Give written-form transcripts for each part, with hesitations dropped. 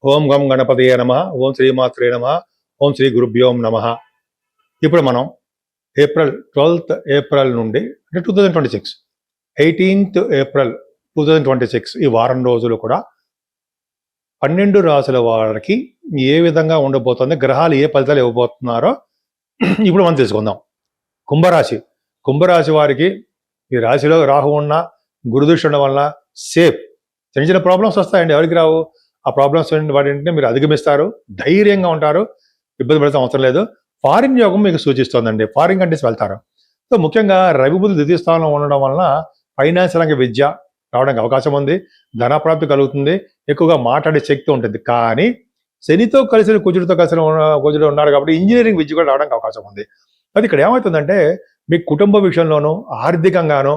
ఓం గం గణపతయే నమ. ఓం శ్రీమాత్రే నమ. ఓం శ్రీ గురుభ్యోం నమ. ఇప్పుడు మనం ఏప్రిల్ 12 నుండి అంటే 2026 April 18 2026 ఈ వారం రోజులు కూడా 12 రాశుల వారికి ఏ విధంగా ఉండబోతుంది, గ్రహాలు ఏ ఫలితాలు ఇవ్వబోతున్నారో ఇప్పుడు మనం తెలుసుకుందాం. కుంభరాశి వారికి ఈ రాశిలో రాహు ఉన్న గురుదృష్టి ఉండడం వల్ల సేఫ్. చిన్న చిన్న ప్రాబ్లమ్స్ వస్తాయండి, ఎవరికి రావు? ఆ ప్రాబ్లమ్స్ వాటిని మీరు అధిగమిస్తారు, ధైర్యంగా ఉంటారు, ఇబ్బంది పడితే అవసరం లేదు. ఫారిన్ యోగం మీకు సూచిస్తోందండి, ఫారిన్ కంట్రీస్ వెళ్తారు. సో ముఖ్యంగా రవి బుధులు ద్వితీయ స్థానంలో ఉండడం వలన ఫైనాన్షియల్ రంగ విద్య రావడానికి అవకాశం ఉంది, ధనప్రాప్తి కలుగుతుంది, ఎక్కువగా మాట్లాడే శక్తి ఉంటుంది. కానీ శనితో కలిసి కుజుడు ఉన్నారు కాబట్టి ఇంజనీరింగ్ విద్య కూడా రావడానికి అవకాశం ఉంది. అది ఇక్కడ ఏమవుతుందంటే మీ కుటుంబ విషయంలోనూ ఆర్థికంగానూ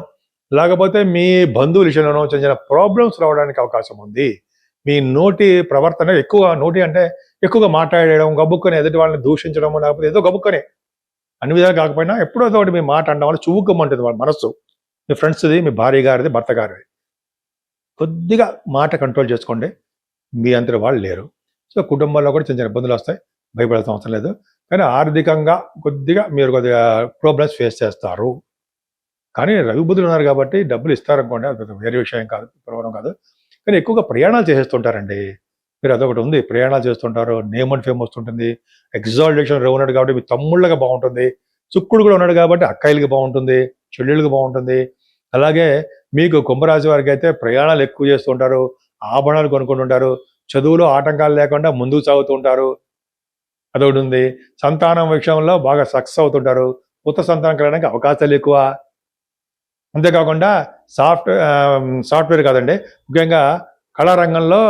లేకపోతే మీ బంధువుల విషయంలోనూ చిన్న చిన్న ప్రాబ్లమ్స్ రావడానికి అవకాశం ఉంది. మీ నోటి ప్రవర్తన ఎక్కువగా మాట్లాడడం, గబుక్కని ఎదుటి వాళ్ళని దూషించడం, లేకపోతే ఏదో గబుక్కని అన్ని విధాలు కాకపోయినా ఎప్పుడో ఒకటి మీ మాట అనడం వల్ల చువ్వుకమ్మంటుంది వాళ్ళ మనస్సు. మీ ఫ్రెండ్స్ది, మీ భార్య గారిది, భర్త గారిది. కొద్దిగా మాట కంట్రోల్ చేసుకోండి, మీ అంతటి వాళ్ళు లేరు. సో కుటుంబంలో కూడా చిన్న చిన్న ఇబ్బందులు వస్తాయి, భయపడాల్సిన అవసరం లేదు. కానీ ఆర్థికంగా మీరు కొద్దిగా ప్రాబ్లమ్స్ ఫేస్ చేస్తారు. కానీ రవి బుధులు ఉన్నారు కాబట్టి డబ్బులు ఇస్తారనుకోండి, అది వేరే విషయం కాదు, ప్రమాణం కాదు. కానీ ఎక్కువగా ప్రయాణాలు చేసేస్తుంటారండి. మీరు అదొకటి ఉంది, ప్రయాణాలు చేస్తుంటారు, నేమ్ అండ్ ఫేమ్ వస్తుంటుంది. ఎగ్జాల్టేషన్ రవి ఉన్నాడు కాబట్టి మీ తమ్ముళ్ళగా బాగుంటుంది, శుక్రుడు కూడా ఉన్నాడు కాబట్టి అక్కాయిలకి బాగుంటుంది, చెల్లెళ్ళకి బాగుంటుంది. అలాగే మీకు కుంభరాశి వారికి అయితే ప్రయాణాలు ఎక్కువ చేస్తుంటారు, ఆభరణాలు కొనుక్కుంటుంటారు, చదువులో ఆటంకాలు లేకుండా ముందుకు సాగుతూ ఉంటారు. అదొకటి ఉంది. సంతానం విషయంలో బాగా సక్సెస్ అవుతుంటారు, కొత్త సంతానం కలగడానికి అవకాశాలు ఎక్కువ. అంతేకాకుండా సాఫ్ట్వేర్ కాదండి, ముఖ్యంగా కళారంగంలో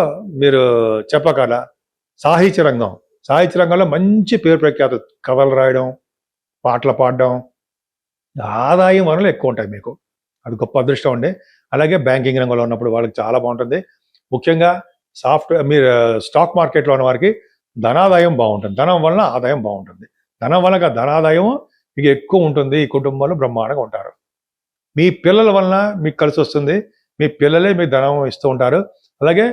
మీరు చెప్పగల సాహిత్య రంగంలో మంచి పేరు ప్రఖ్యాత, కథలు రాయడం, పాటలు పాడడం, ఆదాయం వనరులు ఎక్కువ ఉంటాయి మీకు. అది గొప్ప అదృష్టం అండి. అలాగే బ్యాంకింగ్ రంగంలో ఉన్నప్పుడు వాళ్ళకి చాలా బాగుంటుంది. ముఖ్యంగా మీరు స్టాక్ మార్కెట్లో ఉన్న వారికి ధనాదాయం బాగుంటుంది, ధనం వలన ఆదాయం బాగుంటుంది. ధనం వలన ధనాదాయం మీకు ఎక్కువ ఉంటుంది. ఈ కుటుంబంలో బ్రహ్మాండంగా ఉంటారు. మీ పిల్లల వలన మీకు కలిసి వస్తుంది, మీ పిల్లలే మీకు ధనం ఇస్తూ ఉంటారు. అలాగే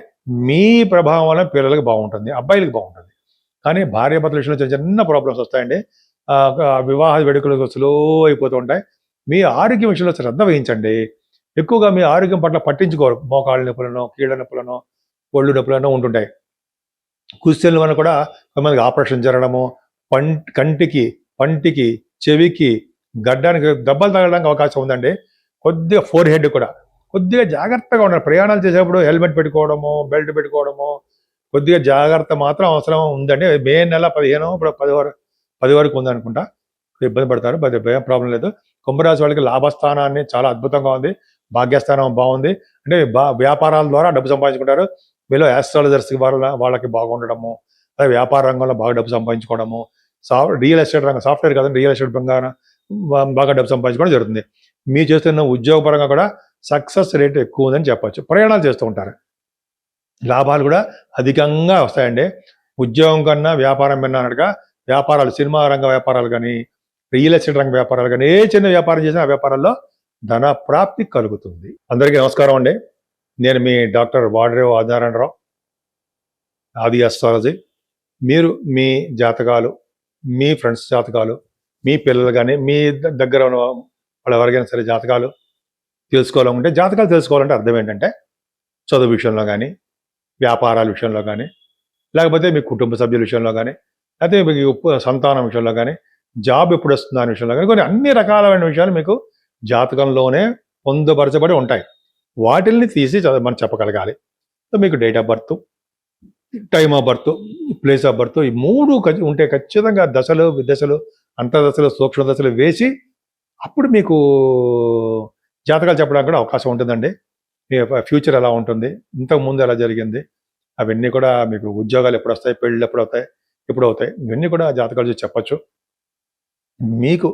మీ ప్రభావం వలన పిల్లలకి బాగుంటుంది, అబ్బాయిలకి బాగుంటుంది. కానీ భార్యాభర్తల విషయంలో చిన్న చిన్న ప్రాబ్లమ్స్ వస్తాయండి. వివాహ వేడుకలు స్లో అయిపోతూ ఉంటాయి. మీ ఆరోగ్యం విషయంలో శ్రద్ధ వహించండి. ఎక్కువగా మీ ఆరోగ్యం పట్ల పట్టించుకోరు. మోకాళ్ళ నొప్పులను, కీళ్ళ నొప్పులను, ఒళ్ళు నొప్పులను ఉంటుంటాయి. కుస్తీల వలన కూడా కొంతమందికి ఆపరేషన్ జరగడము, కంటికి, పంటికి, చెవికి, గడ్డానికి దెబ్బలు తగలడానికి అవకాశం ఉందండి. కొద్దిగా ఫోర్ హెడ్ కూడా కొద్దిగా జాగ్రత్తగా ఉండాలి. ప్రయాణాలు చేసేప్పుడు హెల్మెట్ పెట్టుకోవడము, బెల్ట్ పెట్టుకోవడము, కొద్దిగా జాగ్రత్త మాత్రం అవసరం ఉందండి. మే నెల 15 ఇప్పుడు 10 వరకు ఉందనుకుంటా. ఇబ్బంది పడతారు, భయం ప్రాబ్లం లేదు. కుంభరాశి వాళ్ళకి లాభస్థానాన్ని చాలా అద్భుతంగా ఉంది, భాగ్యస్థానం బాగుంది. అంటే వ్యాపారాల ద్వారా డబ్బు సంపాదించుకుంటారు. మీలో యాస్ట్రాలజర్స్ వాళ్ళకి బాగుండడము, అదే వ్యాపార రంగంలో బాగా డబ్బు సంపాదించుకోవడము, రియల్ ఎస్టేట్ రంగం, సాఫ్ట్వేర్ కాదండి, రియల్ ఎస్టేట్ రంగం బాగా డబ్బు సంపాదించుకోవడం జరుగుతుంది. మీరు చేస్తున్న ఉద్యోగపరంగా కూడా సక్సెస్ రేట్ ఎక్కువ ఉందని చెప్పచ్చు. ప్రయాణాలు చేస్తూ ఉంటారు, లాభాలు కూడా అధికంగా వస్తాయండి. ఉద్యోగం కన్నా వ్యాపారం కన్నా అన్నట్టుగా వ్యాపారాలు, సినిమా రంగ వ్యాపారాలు కానీ, రియల్ ఎస్టేట్ రంగ వ్యాపారాలు కానీ, ఏ చిన్న వ్యాపారం చేసినా ఆ వ్యాపారాల్లో ధన ప్రాప్తి కలుగుతుంది. అందరికీ నమస్కారం అండి. నేను మీ డాక్టర్ వాడరేవు ఆదినారాయణరావు, ఆది ఆస్ట్రాలజీ. మీరు మీ జాతకాలు, మీ ఫ్రెండ్స్ జాతకాలు, మీ పిల్లలు కానీ, మీ దగ్గర ఉన్న వాళ్ళు ఎవరికైనా సరే జాతకాలు తెలుసుకోవాలంటే అర్థం ఏంటంటే చదువు విషయంలో కానీ, వ్యాపారాల విషయంలో కానీ, లేకపోతే మీ కుటుంబ సభ్యుల విషయంలో కానీ, లేకపోతే మీకు సంతానం విషయంలో కానీ, జాబ్ ఎప్పుడు వస్తుంది అనే విషయంలో కానీ, కొన్ని అన్ని రకాలైన విషయాలు మీకు జాతకంలోనే పొందుపరచబడి ఉంటాయి. వాటిల్ని తీసి మనం చెప్పగలగాలి. సో మీకు date of birth, time of birth, place of birth, ఈ 3 ఉంటే ఖచ్చితంగా దశలు, విదశలు, అంతర్దశలు, సూక్ష్మ దశలు వేసి అప్పుడు మీకు జాతకాలు చెప్పడానికి కూడా అవకాశం ఉంటుందండి. మీ ఫ్యూచర్ ఎలా ఉంటుంది, ఇంతకుముందు ఎలా జరిగింది, అవన్నీ కూడా మీకు ఉద్యోగాలు ఎప్పుడు వస్తాయి, పెళ్ళిళ్ళు ఎప్పుడు అవుతాయి, ఇవన్నీ కూడా జాతకాలు చూసి చెప్పచ్చు. మీకు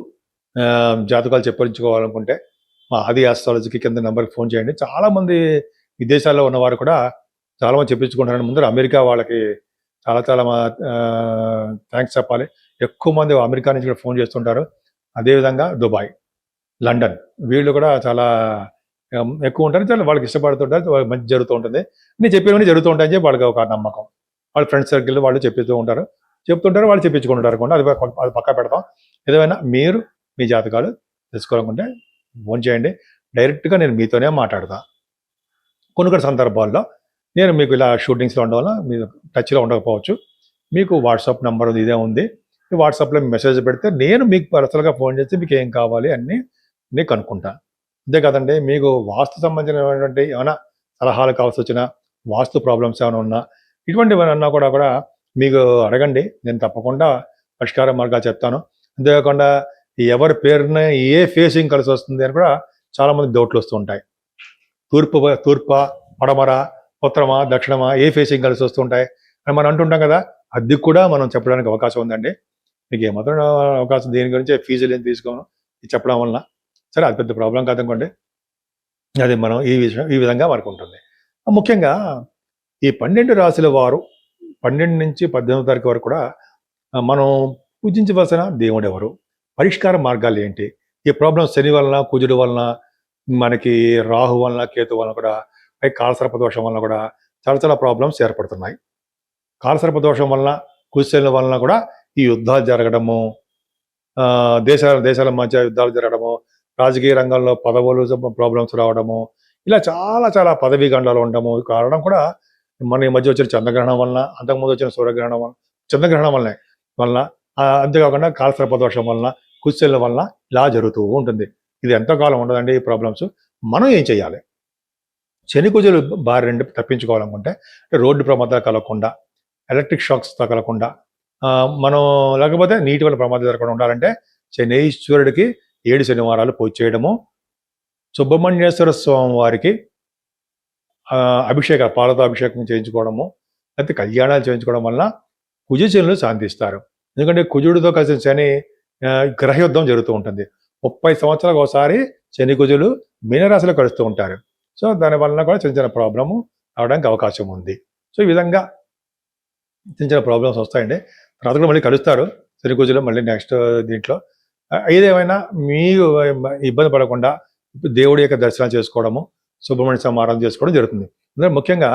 జాతకాలు చెప్పించుకోవాలనుకుంటే మా ఆది ఆస్ట్రాలజీకి కింద నెంబర్కి ఫోన్ చేయండి. చాలామంది విదేశాల్లో ఉన్నవారు కూడా చాలామంది చెప్పించుకుంటారని ముందర అమెరికా వాళ్ళకి చాలా థ్యాంక్స్ చెప్పాలి. ఎక్కువ మంది అమెరికా నుంచి కూడా ఫోన్ చేస్తుంటారు. అదేవిధంగా దుబాయ్, లండన్, వీళ్ళు కూడా చాలా ఎక్కువ ఉంటారు. చాలా వాళ్ళకి ఇష్టపడుతుంటారు, మంచి జరుగుతూ ఉంటుంది. నేను చెప్పినవన్నీ జరుగుతూ ఉంటాయని చెప్పి వాళ్ళకి ఒక నమ్మకం. వాళ్ళ ఫ్రెండ్స్ సర్కిల్ వాళ్ళు చెప్తుంటారు వాళ్ళు చెప్పించుకుంటారు కూడా. అది పక్కా పెడతాం. ఏదైనా మీరు మీ జాతకాలు తెలుసుకోవాలనుకుంటే ఫోన్ చేయండి. డైరెక్ట్గా నేను మీతోనే మాట్లాడతా. కొన్ని సందర్భాల్లో నేను మీకు ఇలా షూటింగ్స్లో ఉండడం వల్ల మీరు టచ్లో ఉండకపోవచ్చు. మీకు వాట్సాప్ నెంబర్ ఇదే ఉంది. ఈ వాట్సాప్లో మెసేజ్ పెడితే నేను మీకు పర్సనల్గా ఫోన్ చేసి మీకు ఏం కావాలి అన్నీ నేను కనుక్కుంటాను. అంతే కదండి, మీకు వాస్తు సంబంధించినటువంటి ఏమైనా సలహాలు కావాల్సి వచ్చినా, వాస్తు ప్రాబ్లమ్స్ ఏమైనా ఉన్నా, ఇటువంటివన్నా కూడా మీకు అడగండి. నేను తప్పకుండా పరిష్కార మార్గాలు చెప్తాను. అంతేకాకుండా ఎవరి పేరున ఏ ఫేసింగ్ కలిసి వస్తుంది అని కూడా చాలామంది డౌట్లు వస్తూ ఉంటాయి. తూర్ప, పడమర, ఉత్తరమా, దక్షిణమా, ఏ ఫేసింగ్ కలిసి వస్తుంటాయి అని మనం అంటుంటాం కదా. అది కూడా మనం చెప్పడానికి అవకాశం ఉందండి. మీకు ఏమాత్రం అవకాశం దేని గురించి ఫీజులు ఏం తీసుకోను ఇది చెప్పడం వలన. సరే, అది పెద్ద ప్రాబ్లం కాదనుకోండి. అది మనం ఈ విధంగా మనకు ఉంటుంది. ముఖ్యంగా ఈ 12 రాశుల వారు 12 నుంచి 18 తారీఖు వరకు కూడా మనం పూజించవలసిన దేవుడు ఎవరు, పరిష్కార మార్గాలు ఏంటి, ఈ ప్రాబ్లమ్స్ శని వలన, కుజుడు వలన, మనకి రాహు వలన, కేతు వలన కూడా, పై కాలసర్పదోషం వలన కూడా చాలా ప్రాబ్లమ్స్ ఏర్పడుతున్నాయి. కాలసర్పదోషం వలన, కుజశనుల వలన కూడా ఈ యుద్ధాలు జరగడము, దేశాల మధ్య యుద్ధాలు జరగడము, రాజకీయ రంగంలో పదవులు ప్రాబ్లమ్స్ రావడము, ఇలా చాలా పదవీ గండాలు ఉండడము కారణం కూడా మన ఈ మధ్య వచ్చిన చంద్రగ్రహణం వలన, అంతకుముందు వచ్చిన సూర్యగ్రహణం వలన, చంద్రగ్రహణం వలన అంతేకాకుండా కాలసర్పదోషం వలన, కుజశనుల వలన ఇలా జరుగుతూ ఉంటుంది. ఇది ఎంతో కాలం ఉండదండి ఈ ప్రాబ్లమ్స్. మనం ఏం చేయాలి? శని కుజులు బారి నుండి తప్పించుకోవాలనుకుంటే రోడ్డు ప్రమాదాలు కలగకుండా, ఎలక్ట్రిక్ షాక్స్ తగలకుండా, మనం లేకపోతే నీటి వల్ల ప్రమాదం జరగకుండా ఉండాలంటే శనీశ్వరుడికి 7 శనివారాలు పూజ చేయడము, సుబ్రహ్మణ్యేశ్వర స్వామి వారికి పాలతో అభిషేకం చేయించుకోవడము, లేకపోతే కళ్యాణాలు చేయించుకోవడం వల్ల కుజశనులు శాంతిస్తారు. ఎందుకంటే కుజుడితో కలిసిన శని గ్రహయుద్ధం జరుగుతూ ఉంటుంది. 30 సంవత్సరాలకు ఒకసారి శని కుజులు మీనరాశిలో కలుస్తూ ఉంటారు. సో దానివల్ల కూడా చిన్న ప్రాబ్లము రావడానికి అవకాశం ఉంది. సో ఈ విధంగా చిన్న ప్రాబ్లమ్స్ వస్తాయండి. తర్వాత కూడా మళ్ళీ కలుస్తారు శని కుజులు మళ్ళీ నెక్స్ట్ దీంట్లో. ఏదేమైనా మీరు ఇబ్బంది పడకుండా దేవుడి యొక్క దర్శనం చేసుకోవడము, సుబ్రహ్మణ్య స్వామి ఆరాధన చేసుకోవడం జరుగుతుంది. అందులో ముఖ్యంగా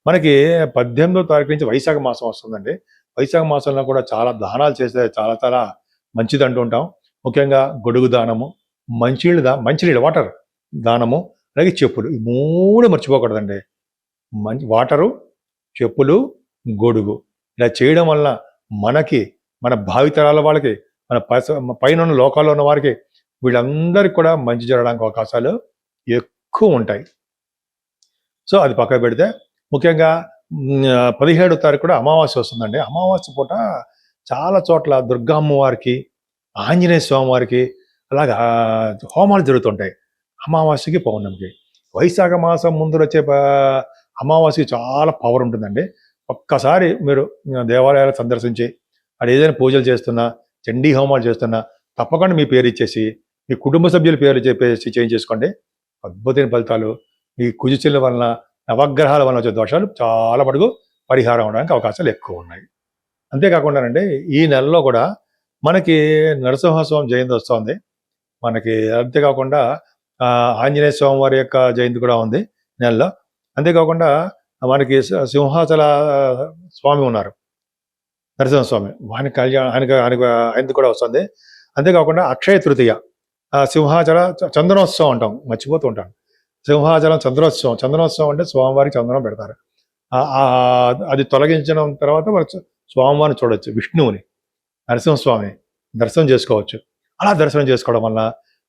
మనకి 18వ తారీఖు నుంచి వైశాఖ మాసం వస్తుందండి. వైశాఖ మాసంలో కూడా చాలా దానాలు చేస్తే చాలా మంచిది అంటూ ఉంటాం. ముఖ్యంగా గొడుగు దానము, మంచినీళ్ళు వాటర్ దానము, అలాగే చెప్పులు, ఈ 3 మర్చిపోకూడదండి. వాటరు, చెప్పులు, గొడుగు ఇలా చేయడం వల్ల మనకి, మన భావితరాల వాళ్ళకి, మన పైన ఉన్న లోకాల్లో ఉన్న వారికి, వీళ్ళందరికీ కూడా మంచి జరగడానికి అవకాశాలు ఎక్కువ ఉంటాయి. సో అది పక్కన పెడితే ముఖ్యంగా 17వ తారీఖు కూడా అమావాస్య వస్తుందండి. అమావాస్య పూట చాలా చోట్ల దుర్గా అమ్మవారికి, ఆంజనేయ స్వామి వారికి అలాగా హోమాలు జరుగుతుంటాయి అమావాస్యకి, పౌర్ణమికి. వైశాఖ మాసం ముందు వచ్చే అమావాస్యకి చాలా పవర్ ఉంటుందండి. ఒక్కసారి మీరు దేవాలయాలు సందర్శించి అది ఏదైనా పూజలు చేస్తున్నా, చండీ హోమాలు చేస్తున్నా తప్పకుండా మీ పేరు ఇచ్చేసి, మీ కుటుంబ సభ్యుల పేరు చెప్పేసి చేయించేసుకోండి. అద్భుతమైన ఫలితాలు. ఈ కుజశనుల వలన, నవగ్రహాల వలన వచ్చే దోషాలు చాలా మటుకు పరిహారం అవడానికి అవకాశాలు ఎక్కువ ఉన్నాయి. అంతేకాకుండానండి ఈ నెలలో కూడా మనకి నరసింహస్వామి జయంతి వస్తుంది మనకి. అంతేకాకుండా ఆంజనేయ స్వామి వారి యొక్క జయంతి కూడా ఉంది నెలలో. అంతేకాకుండా మనకి సింహాచల స్వామి ఉన్నారు, నరసింహస్వామి, ఆయనకు కూడా వస్తుంది. అంతేకాకుండా అక్షయ తృతీయ, సింహాచల చందనోత్సవం అంటాం, మర్చిపోతూ ఉంటాను. సింహాచలం చందనోత్సవం అంటే స్వామివారికి చందనం పెడతారు. అది తొలగించిన తర్వాత మనం స్వామివారిని చూడవచ్చు, విష్ణువుని, నరసింహస్వామి దర్శనం చేసుకోవచ్చు. అలా దర్శనం చేసుకోవడం వల్ల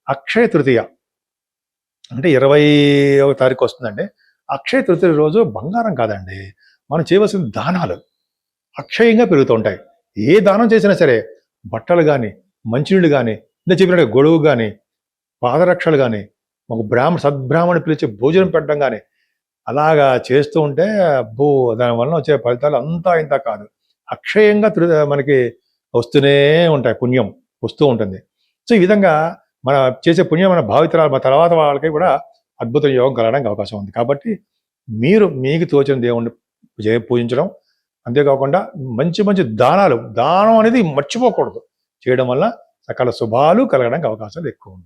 అక్షయ తృతీయ అంటే 20వ తారీఖు వస్తుందండి. అక్షయ తృతీయ రోజు బంగారం కాదండి, మనం చేయవలసిన దానాలు అక్షయంగా పెరుగుతూ ఉంటాయి. ఏ దానం చేసినా సరే, బట్టలు కానీ, మంచినీళ్ళు కానీ, నేను చెప్పినట్టు గొడుగు కానీ, పాదరక్షలు కానీ, ఒక సద్బ్రాహ్మణి పిలిచి భోజనం పెట్టడం కానీ అలాగా చేస్తూ ఉంటే అబ్బో దానివల్ల వచ్చే ఫలితాలు అంతా ఇంత కాదు, అక్షయంగా మనకి వస్తూనే ఉంటాయి, పుణ్యం వస్తూ ఉంటుంది. సో ఈ విధంగా మన చేసే పుణ్యం మన భావితరాలు, మన తర్వాత వాళ్ళకి కూడా అద్భుత యోగం కలగడానికి అవకాశం ఉంది. కాబట్టి మీరు మీకు తోచిన దేవుణ్ణి పూజించడం, అంతేకాకుండా మంచి దానం అనేది మర్చిపోకూడదు. చేయడం వల్ల సకల శుభాలు కలగడానికి అవకాశాలు ఎక్కువ ఉన్నాయి.